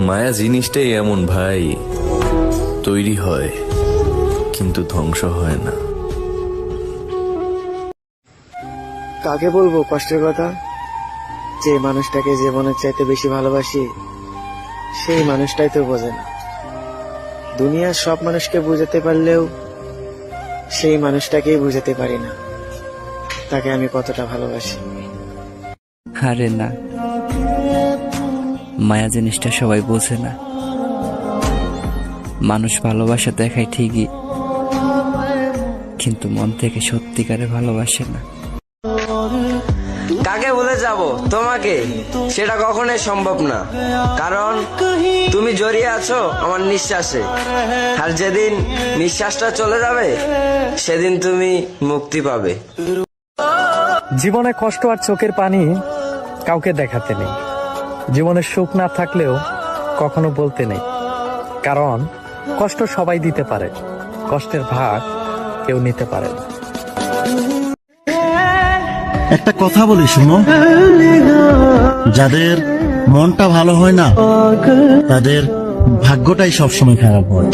মায়া জিনিসটাই এমন ভাই, তৈরি হয় কিন্তু ধ্বংস হয় না। কাকে বলবো কষ্টের কথা? যে মানুষটাকে জীবনের চাইতে বেশি ভালোবাসি সেই মানুষটাই তো বোঝে না। দুনিয়ার সব মানুষকে বুঝাতে পারলেও সেই মানুষটাকেই বুঝাতে পারি না তাকে আমি কতটা ভালোবাসি। আরে না, মায়া জিনিসটা সবাই বোঝে না। মানুষ ভালোবাসা দেখায় ঠিকই, কিন্তু মন থেকে সত্যিকারে ভালোবাসে না। কাকে ভুলে যাব তোমাকে, সেটা কখনোই সম্ভব না, কারণ তুমি জড়িয়ে আছো আমার নিঃশ্বাসে। আর যেদিন নিঃশ্বাসটা চলে যাবে সেদিন তুমি মুক্তি পাবে। জীবনে কষ্ট আর চোখের পানি কাউকে দেখাতে নেই। জীবনের সুখ না থাকলেও কখনো বলতে নেই, কারণ কষ্ট সবাই দিতে পারে, কষ্টের ভাগ কেউ নিতে পারে না। একটা কথা বলি শোনো, যাদের মনটা ভালো হয় না তাদের ভাগ্যটাই সবসময় খারাপ হয়।